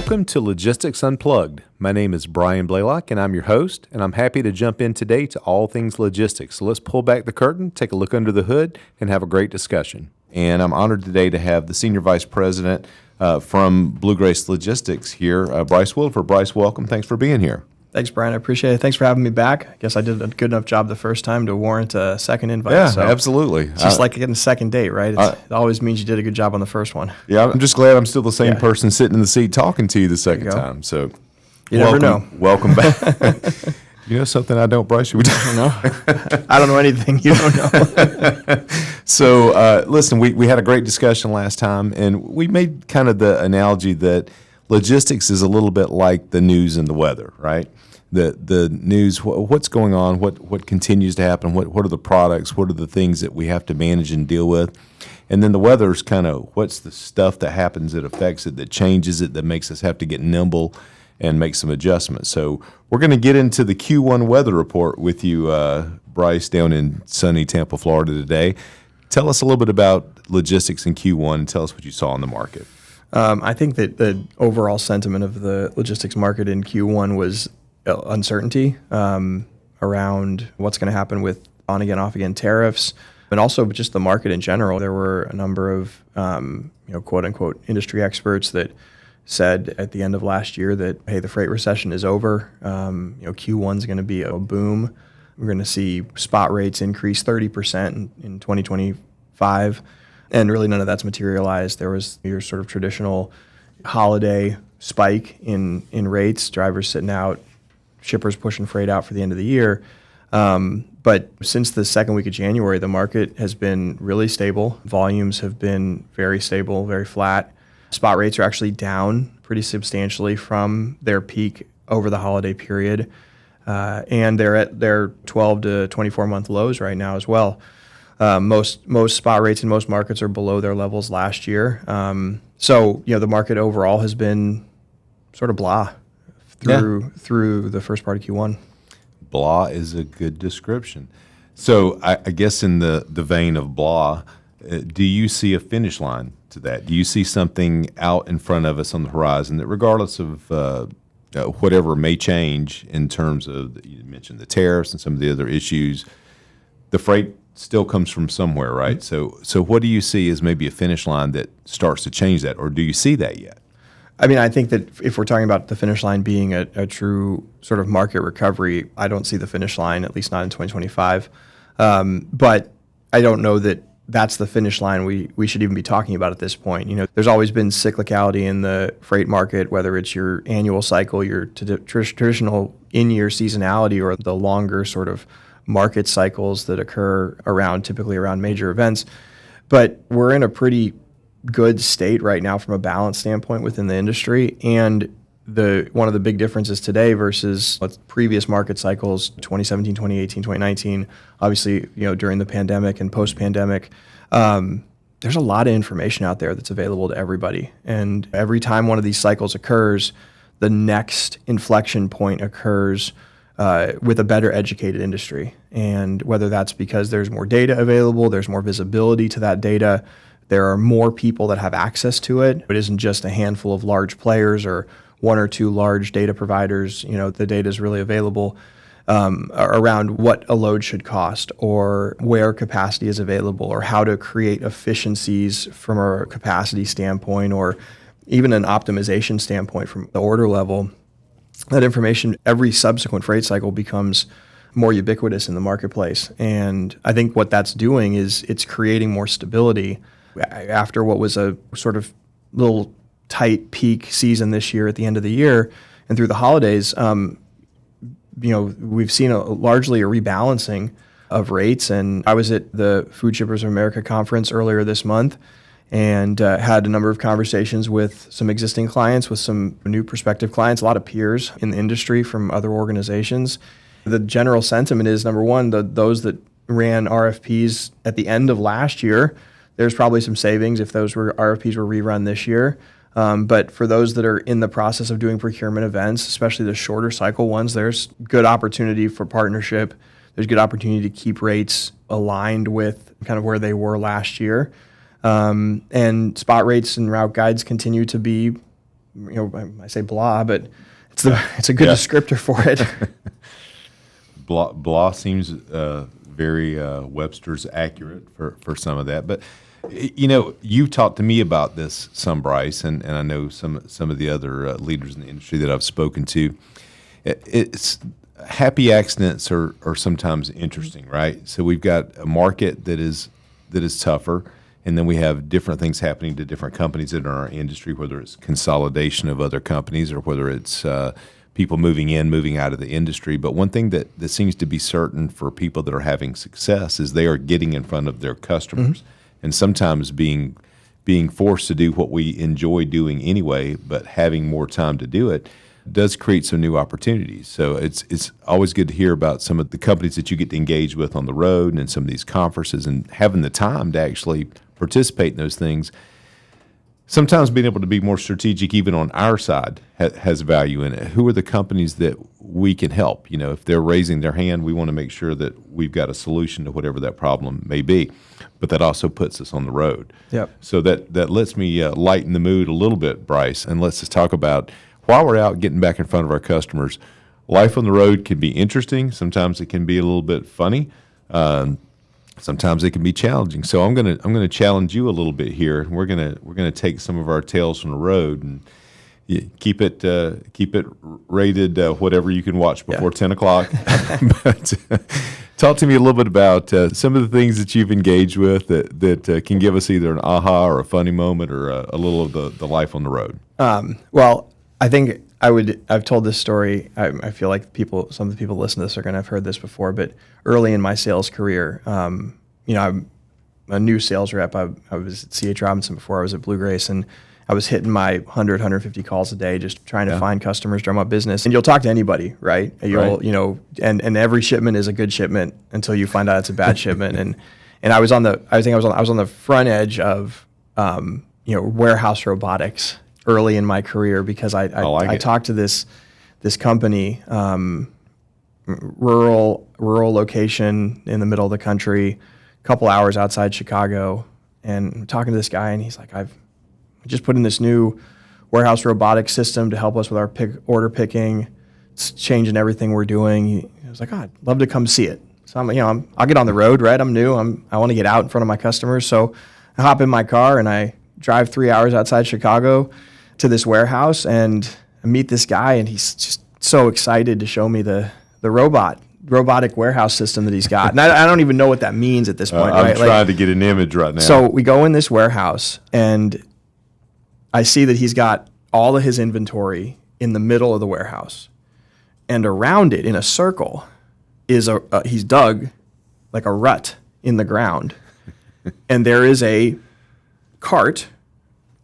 Welcome to Logistics Unplugged. My name is Brian Blalock, and I'm your host, and I'm happy to jump in today to all things logistics. So let's pull back the curtain, take a look under the hood, and have a great discussion. And I'm honored today to have the Senior Vice President from BlueGrace Logistics here, Bryce Williford. Bryce, welcome. Thanks for being here. Thanks, Brian. I appreciate it. Thanks for having me back. I guess I did a good enough job the first time to warrant a second invite. Yeah, so absolutely. It's just like getting a second date, right? It always means you did a good job on the first one. Yeah, I'm just glad I'm still the same person sitting in the seat talking to you the second time. So you never know. Welcome back. You know something I don't, Bryce? I don't know. I don't know anything you don't know. So, listen, we had a great discussion last time, and we made kind of the analogy that logistics is a little bit like the news and the weather, right? The news, what's going on, what continues to happen, what are the products, what are the things that we have to manage and deal with, and then the weather's kind of what's the stuff that happens that affects it, that changes it, that makes us have to get nimble and make some adjustments. So we're going to get into the Q1 weather report with you, Bryce, down in sunny Tampa, Florida today. Tell us a little bit about logistics in Q1 and tell us what you saw in the market. I think that the overall sentiment of the logistics market in Q1 was uncertainty around what's going to happen with on-again, off-again tariffs, and also just the market in general. There were a number of quote-unquote industry experts that said at the end of last year that, hey, the freight recession is over. Q1 is going to be a boom. We're going to see spot rates increase 30% in 2025, and really none of that's materialized. There was your sort of traditional holiday spike in rates, drivers sitting out, shippers pushing freight out for the end of the year. But since the second week of January, the market has been really stable. Volumes have been very stable, very flat. Spot rates are actually down pretty substantially from their peak over the holiday period. And they're at their 12 to 24-month lows right now as well. Most spot rates in most markets are below their levels last year. So the market overall has been sort of blah through the first part of Q1. Blah is a good description. So I guess in the vein of blah, do you see a finish line to that? Do you see something out in front of us on the horizon that regardless of whatever may change in terms of, you mentioned the tariffs and some of the other issues, the freight still comes from somewhere, right? Mm-hmm. So what do you see as maybe a finish line that starts to change that, or do you see that yet? I mean, I think that if we're talking about the finish line being a true sort of market recovery, I don't see the finish line, at least not in 2025. But I don't know that that's the finish line we should even be talking about at this point. There's always been cyclicality in the freight market, whether it's your annual cycle, your traditional in-year seasonality, or the longer sort of market cycles that occur typically around major events. But we're in a pretty good state right now from a balance standpoint within the industry, and one of the big differences today versus previous market cycles, 2017, 2018, 2019, obviously during the pandemic and post-pandemic, there's a lot of information out there that's available to everybody, and every time one of these cycles occurs, the next inflection point occurs with a better educated industry. And whether that's because there's more data available, there's more visibility to that data, there are more people that have access to it. It isn't just a handful of large players or one or two large data providers. The data is really available around what a load should cost, or where capacity is available, or how to create efficiencies from a capacity standpoint, or even an optimization standpoint from the order level. That information, every subsequent freight cycle becomes more ubiquitous in the marketplace. And I think what that's doing is it's creating more stability after what was a sort of little tight peak season this year at the end of the year and through the holidays. We've seen largely a rebalancing of rates. And I was at the Food Shippers of America conference earlier this month and had a number of conversations with some existing clients, with some new prospective clients, a lot of peers in the industry from other organizations. The general sentiment is, number one, those that ran RFPs at the end of last year, there's probably some savings if those RFPs were rerun this year. But for those that are in the process of doing procurement events, especially the shorter cycle ones, there's good opportunity for partnership. There's good opportunity to keep rates aligned with kind of where they were last year. And spot rates and route guides continue to be I say blah, but it's a good descriptor for it. Blah seems very Webster's accurate for some of that. But, you've talked to me about this some, Bryce, and I know some of the other leaders in the industry that I've spoken to. It's happy accidents are sometimes interesting, right? So we've got a market that is tougher, and then we have different things happening to different companies that are in our industry, whether it's consolidation of other companies or whether it's people moving in, moving out of the industry. But one thing that seems to be certain for people that are having success is they are getting in front of their customers, and sometimes being forced to do what we enjoy doing anyway, but having more time to do it does create some new opportunities. So it's always good to hear about some of the companies that you get to engage with on the road and in some of these conferences, and having the time to actually participate in those things. Sometimes being able to be more strategic, even on our side, has value in it. Who are the companies that we can help? If they're raising their hand, we want to make sure that we've got a solution to whatever that problem may be. But that also puts us on the road. Yep. So that lets me lighten the mood a little bit, Bryce, and let's just talk about, while we're out getting back in front of our customers, life on the road can be interesting. Sometimes it can be a little bit funny. Sometimes it can be challenging. So I'm gonna challenge you a little bit here. We're gonna take some of our tales from the road and keep it rated whatever you can watch before 10 o'clock. But talk to me a little bit about some of the things that you've engaged with that can give us either an aha or a funny moment or a little of the life on the road. Well, I think I've told this story. I feel like some of the people listening to this are going to have heard this before, but early in my sales career, I'm a new sales rep. I was at C.H. Robinson before I was at BlueGrace, and I was hitting my 100, 150 calls a day, just trying to find customers, drum up business. And you'll talk to anybody, right? And every shipment is a good shipment until you find out it's a bad shipment. And I was on the front edge of, warehouse robotics early in my career, because I talked to this company, rural location in the middle of the country, a couple hours outside Chicago, and I'm talking to this guy, and he's like, I've just put in this new warehouse robotics system to help us with our order picking. It's changing everything we're doing. He was like, I'd love to come see it. So I'll get on the road, right? I'm new. I want to get out in front of my customers. So I hop in my car and I drive 3 hours outside Chicago to this warehouse, and I meet this guy, and he's just so excited to show me the robotic warehouse system that he's got. And I don't even know what that means at this point. I'm trying to get an image right now. So we go in this warehouse, and I see that he's got all of his inventory in the middle of the warehouse, and around it in a circle is he's dug like a rut in the ground, and there is a cart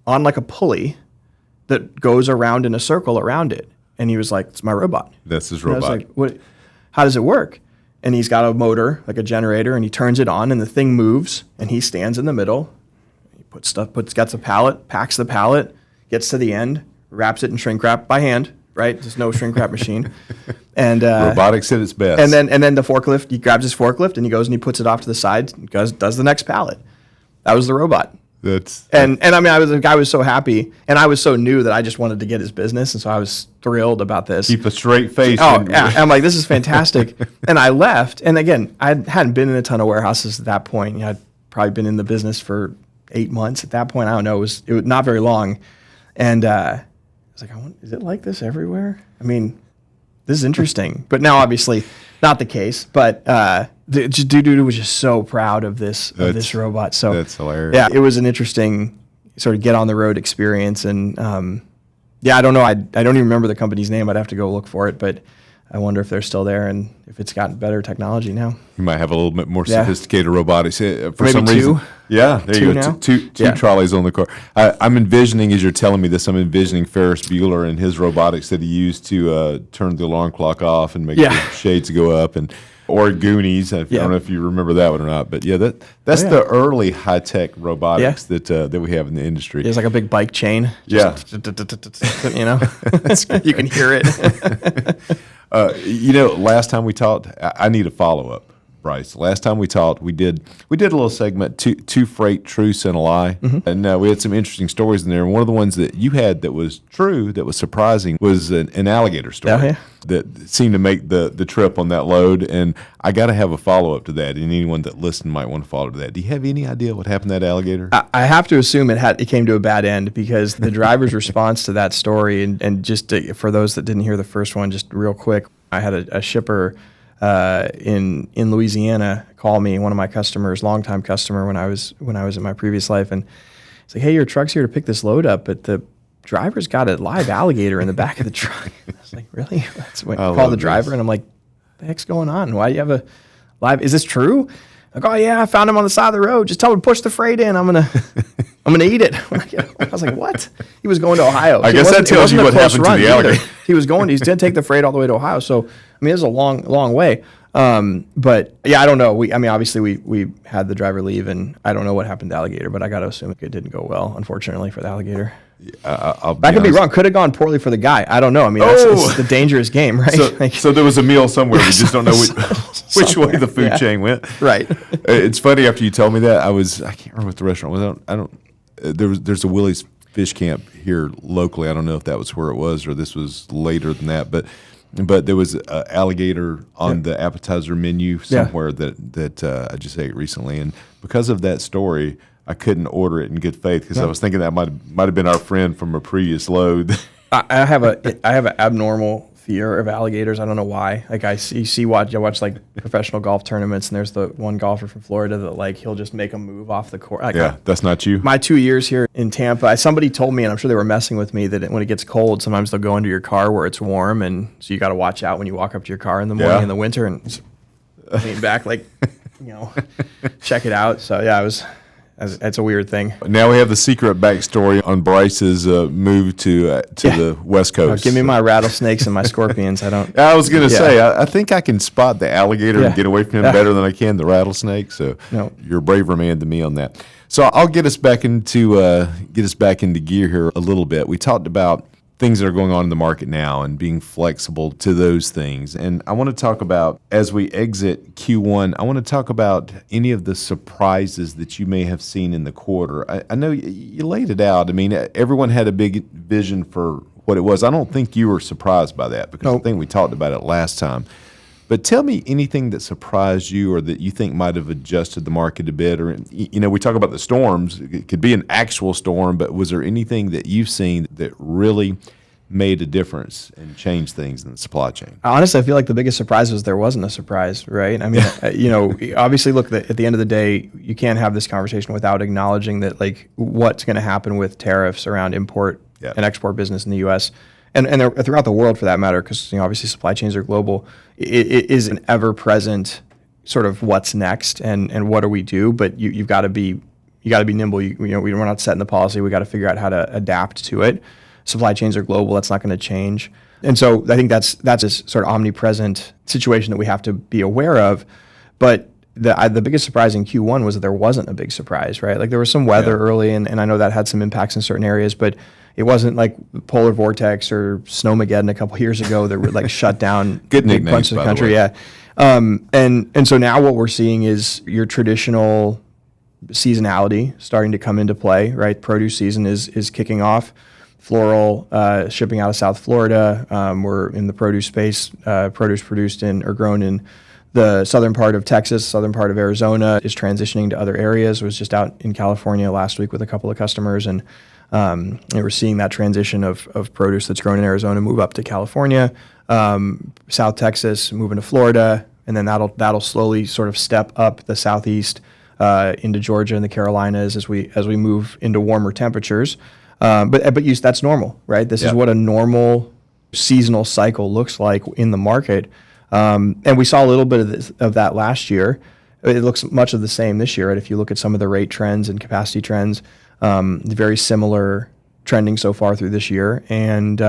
on like a pulley that goes around in a circle around it. And he was like, it's my robot. That's his robot. And I was like, what? How does it work? And he's got a motor, like a generator, and he turns it on, and the thing moves, and he stands in the middle. He gets the pallet, packs the pallet, gets to the end, wraps it in shrink wrap by hand, right? There's no shrink wrap machine. And robotics at its best. And then the forklift, he grabs his forklift, and he goes and he puts it off to the side, and does the next pallet. That was the robot. And I mean, I was so happy, and I was so new that I just wanted to get his business, and so I was thrilled about this. Keep a straight face. Oh, yeah. I'm like, this is fantastic. And I left, and again, I hadn't been in a ton of warehouses at that point. I'd probably been in the business for 8 months at that point. I don't know. It was not very long. And I was like, is it like this everywhere? I mean, this is interesting. But now, obviously, not the case. But the dude was just so proud of this robot. So that's hilarious. Yeah, it was an interesting sort of get on the road experience. And I don't know. I don't even remember the company's name. I'd have to go look for it. But I wonder if they're still there and if it's gotten better technology now. You might have a little bit more sophisticated robotics for maybe some two. reason. Yeah, there you go. Now? Two trolleys on the car. I'm envisioning, as you're telling me this, I'm envisioning Ferris Bueller and his robotics that he used to turn the alarm clock off and make the shades go up, or Goonies. I don't know if you remember that one or not, but that's the early high tech robotics that we have in the industry. It's like a big bike chain. Just, you can hear it. Last time we talked, I need a follow up. Bryce. Last time we talked, we did a little segment, two freight, truce, and a lie, and we had some interesting stories in there. And one of the ones that you had that was true, that was surprising, was an alligator story that seemed to make the trip on that load. And I got to have a follow up to that. And anyone that listened might want to follow to that. Do you have any idea what happened to that alligator? I have to assume it came to a bad end, because the driver's response to that story, and just for those that didn't hear the first one, just real quick, I had a shipper in Louisiana call me, one of my customers, longtime customer when I was in my previous life, and he's like, "Hey, your truck's here to pick this load up, but the driver's got a live alligator in the back of the truck." I was like, "Really?" That's when I called the driver, and I'm like, "The heck's going on? Why do you have a live? Is this true?" Like, "Oh yeah, I found him on the side of the road. Just tell him to push the freight in. I'm gonna eat it." I was like, "What?" He was going to Ohio. I guess that tells you what happened to the alligator. He did take the freight all the way to Ohio. So I mean, it's a long way. But yeah, I don't know. Obviously we had the driver leave, and I don't know what happened to the alligator, but I got to assume it didn't go well, unfortunately, for the alligager. I could be wrong. Could have gone poorly for the guy. I don't know. I mean, it's the dangerous game, right? So there was a meal somewhere. We just don't know which way the food chain went. Right. It's funny, after you told me that, I can't remember what the restaurant was. There's a Willie's Fish Camp here locally. I don't know if that was where it was or this was later than that, but there was an alligator on the appetizer menu somewhere that I just ate recently, and because of that story, I couldn't order it in good faith, because I was thinking that might have been our friend from a previous load. I have an abnormal fear of alligators. I don't know why. Like I watch like professional golf tournaments, and there's the one golfer from Florida that like he'll just make a move off the course. Like, that's not you. My 2 years here in Tampa, somebody told me, and I'm sure they were messing with me, that when it gets cold, sometimes they'll go into your car where it's warm, and so you got to watch out when you walk up to your car in the morning in the winter and lean back, like check it out. So yeah, it's a weird thing. Now we have the secret backstory on Bryce's move to the West Coast. Give me my rattlesnakes and my scorpions. I was going to say, I think I can spot the alligator and get away from him better than I can the rattlesnake. So you're a braver man than me on that. So I'll get us back into gear here a little bit. We talked about things that are going on in the market now and being flexible to those things. And I want to talk about, as we exit Q1, I want to talk about any of the surprises that you may have seen in the quarter. I know you laid it out. I mean, everyone had a big vision for what it was. I don't think you were surprised by that, because I think we talked about it last time. But tell me anything that surprised you or that you think might have adjusted the market a bit. Or, we talk about the storms. It could be an actual storm, but was there anything that you've seen that really made a difference and changed things in the supply chain? Honestly, I feel like the biggest surprise was there wasn't a surprise, right? I mean, obviously, look, at the end of the day, you can't have this conversation without acknowledging that, like, what's going to happen with tariffs around import and export business in the U.S., and throughout the world for that matter, because obviously supply chains are global. It is an ever-present sort of what's next and what do we do, but you've got to be nimble. We're not setting the policy. We got to figure out how to adapt to it. Supply chains are global. That's not going to change. And so I think that's a sort of omnipresent situation that we have to be aware of. But the biggest surprise in Q1 was that there wasn't a big surprise, right? Like there was some weather early, and I know that had some impacts in certain areas, but it wasn't like polar vortex or snowmageddon a couple years ago that would like shut down good big bunch of the country. And so now what we're seeing is your traditional seasonality starting to come into play, right? Produce season is kicking off. Floral shipping out of South Florida. We're in the produce space. Produce produced or grown in the southern part of Texas, southern part of Arizona is transitioning to other areas. I was just out in California last week with a couple of customers, and we're seeing that transition of produce that's grown in Arizona move up to California, South Texas moving to Florida, and then that'll slowly sort of step up the southeast into Georgia and the Carolinas as we move into warmer temperatures. But that's normal, right? This is what a normal seasonal cycle looks like in the market. And we saw a little bit of that last year. It looks much of the same this year, right? If you look at some of the rate trends and capacity trends, very similar trending so far through this year. And,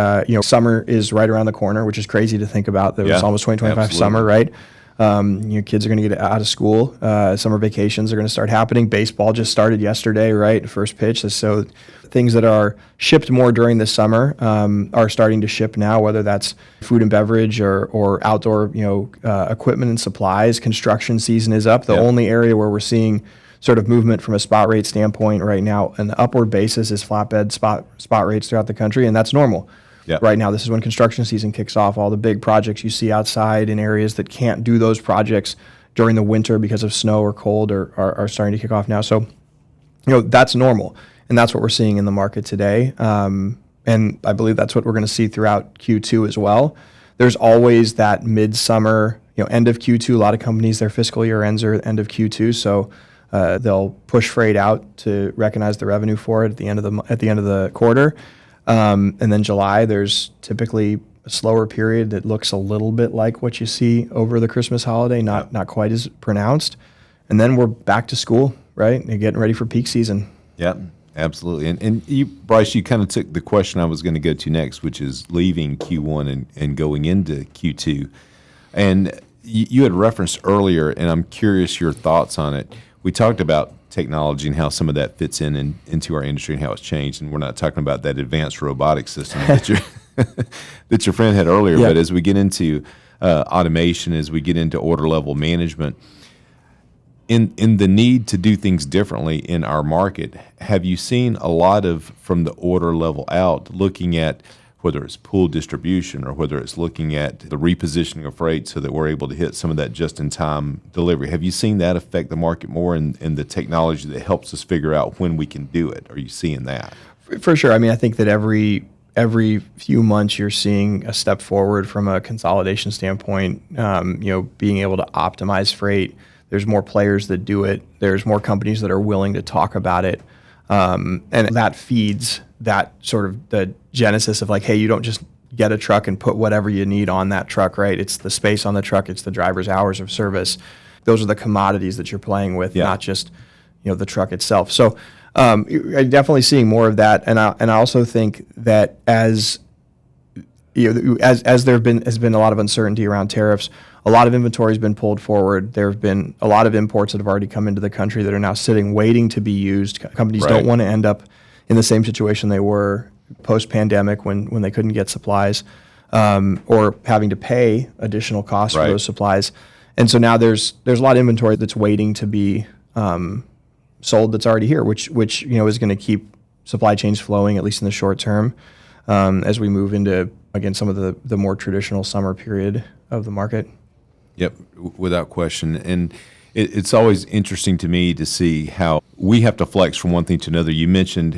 summer is right around the corner, which is crazy to think about. That it's almost 2025 summer, right? Kids are going to get out of school. Summer vacations are going to start happening. Baseball just started yesterday, right? First pitch. So things that are shipped more during the summer are starting to ship now, whether that's food and beverage or outdoor, equipment and supplies. Construction season is up. The only area where we're seeing sort of movement from a spot rate standpoint right now, an upward basis, is flatbed spot rates throughout the country, and that's normal. Yep. Right now, this is when construction season kicks off. All the big projects you see outside in areas that can't do those projects during the winter because of snow or cold are starting to kick off now. So, that's normal, and that's what we're seeing in the market today. And I believe that's what we're going to see throughout Q2 as well. There's always that midsummer, end of Q2. A lot of companies, their fiscal year ends are end of Q2, so they'll push freight out to recognize the revenue for it at the end of the quarter. And then July, there's typically a slower period that looks a little bit like what you see over the Christmas holiday, not quite as pronounced. And then we're back to school, right? And getting ready for peak season. Yeah, absolutely. And you, Bryce, you kind of took the question I was going to go to next, which is leaving Q1 and going into Q2. And you had referenced earlier, and I'm curious your thoughts on it. We talked about technology and how some of that fits into our industry and how it's changed. And we're not talking about that advanced robotic system that your friend had earlier. Yeah. But as we get into automation, as we get into order level management, in the need to do things differently in our market, have you seen a lot of, from the order level out, looking at whether it's pool distribution or whether it's looking at the repositioning of freight so that we're able to hit some of that just-in-time delivery? Have you seen that affect the market more in the technology that helps us figure out when we can do it? Are you seeing that? For sure. I mean, I think that every few months you're seeing a step forward from a consolidation standpoint, being able to optimize freight. There's more players that do it. There's more companies that are willing to talk about it. And that feeds that sort of the genesis of like, hey, you don't just get a truck and put whatever you need on that truck, right? It's the space on the truck. It's the driver's hours of service. Those are the commodities that you're playing with, not just, the truck itself. So I'm definitely seeing more of that. And I also think that as there has been a lot of uncertainty around tariffs, a lot of inventory has been pulled forward. There have been a lot of imports that have already come into the country that are now sitting, waiting to be used. Companies don't want to end up in the same situation they were post-pandemic when they couldn't get supplies, or having to pay additional costs for those supplies. And so now there's a lot of inventory that's waiting to be sold that's already here, which is going to keep supply chains flowing, at least in the short term, as we move into, again, some of the more traditional summer period of the market. Yep, without question. And it's always interesting to me to see how we have to flex from one thing to another. You mentioned,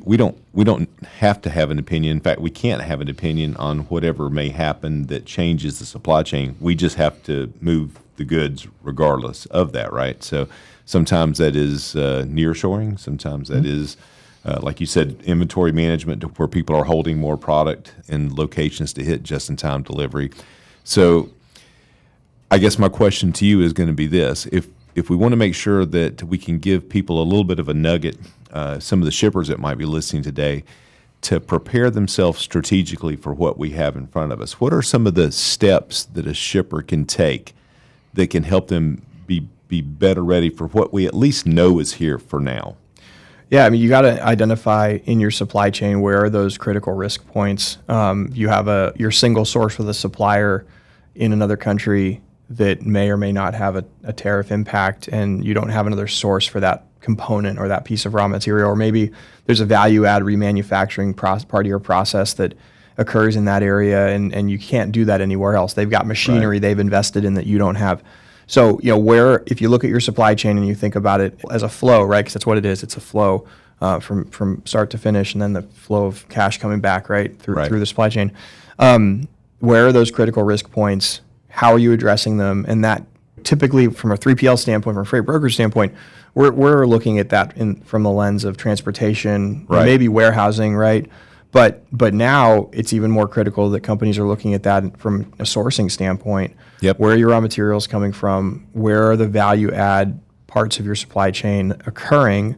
we don't have to have an opinion. In fact, we can't have an opinion on whatever may happen that changes the supply chain. We just have to move the goods regardless of that, right? So sometimes that is nearshoring. Sometimes that is, like you said, inventory management, to where people are holding more product in locations to hit just-in-time delivery. So I guess my question to you is going to be this. If we want to make sure that we can give people a little bit of a nugget, some of the shippers that might be listening today, to prepare themselves strategically for what we have in front of us, what are some of the steps that a shipper can take that can help them be better ready for what we at least know is here for now? Yeah, I mean, you got to identify in your supply chain where are those critical risk points. You have your single source with a supplier in another country that may or may not have a tariff impact, and you don't have another source for that component or that piece of raw material, or maybe there's a value add remanufacturing part of your process that occurs in that area, and you can't do that anywhere else. They've got machinery they've invested in that you don't have. So, if you look at your supply chain and you think about it as a flow, right? Because that's what it is. It's a flow from start to finish, and then the flow of cash coming back, through the supply chain. Where are those critical risk points? How are you addressing them? And that typically, from a 3PL standpoint, from a freight broker standpoint, we're looking at that from the lens of transportation, maybe warehousing, right? But now it's even more critical that companies are looking at that from a sourcing standpoint. Yep. Where are your raw materials coming from? Where are the value add parts of your supply chain occurring?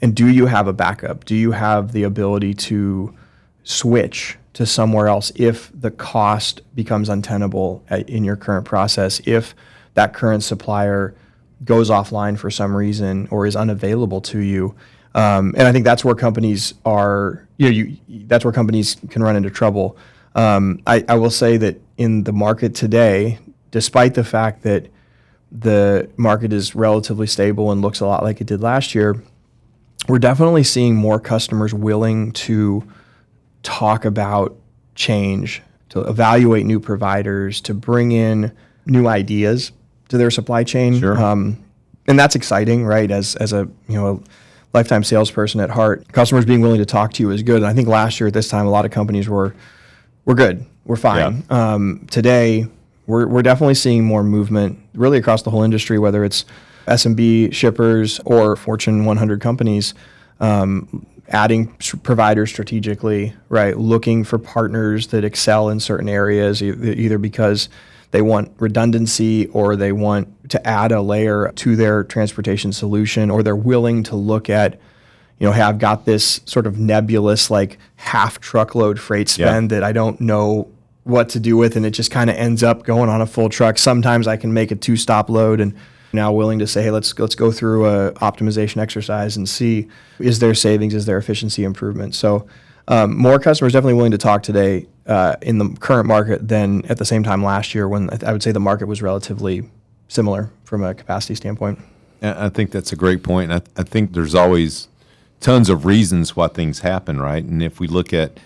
And do you have a backup? Do you have the ability to switch to somewhere else if the cost becomes untenable in your current process, if that current supplier goes offline for some reason or is unavailable to you. And I think that's where companies are, that's where companies can run into trouble. I will say that in the market today, despite the fact that the market is relatively stable and looks a lot like it did last year, we're definitely seeing more customers willing to talk about change, to evaluate new providers, to bring in new ideas to their supply chain. Sure. And that's exciting, right? As a a lifetime salesperson at heart, customers being willing to talk to you is good. And I think last year at this time, a lot of companies were good, we're fine. Yeah. Today, we're definitely seeing more movement really across the whole industry, whether it's SMB shippers or Fortune 100 companies, adding providers strategically, right? Looking for partners that excel in certain areas, either because they want redundancy or they want to add a layer to their transportation solution, or they're willing to look at, hey, I've got this sort of nebulous, like half truckload freight spend that I don't know what to do with, and it just kind of ends up going on a full truck. Sometimes I can make a 2-stop load, and now willing to say, hey, let's go through a optimization exercise and see, is there savings, is there efficiency improvement? So more customers definitely willing to talk today in the current market than at the same time last year, when I would say the market was relatively similar from a capacity standpoint. I think that's a great point. I think there's always tons of reasons why things happen, right? And if we look at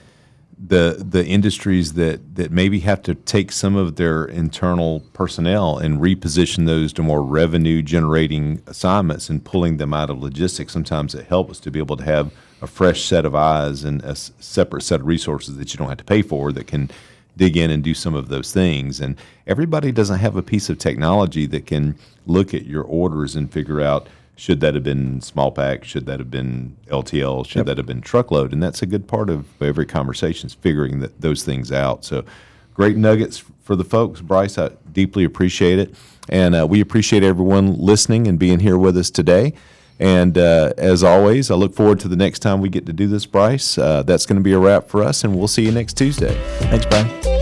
the industries that maybe have to take some of their internal personnel and reposition those to more revenue generating assignments and pulling them out of logistics, sometimes it helps to be able to have a fresh set of eyes and a separate set of resources that you don't have to pay for that can dig in and do some of those things. And everybody doesn't have a piece of technology that can look at your orders and figure out, should that have been small pack? Should that have been LTL? Should that have been truckload? And that's a good part of every conversation, is figuring those things out. So great nuggets for the folks. Bryce, I deeply appreciate it. And we appreciate everyone listening and being here with us today. And as always, I look forward to the next time we get to do this, Bryce. That's going to be a wrap for us, and we'll see you next Tuesday. Thanks, Brian.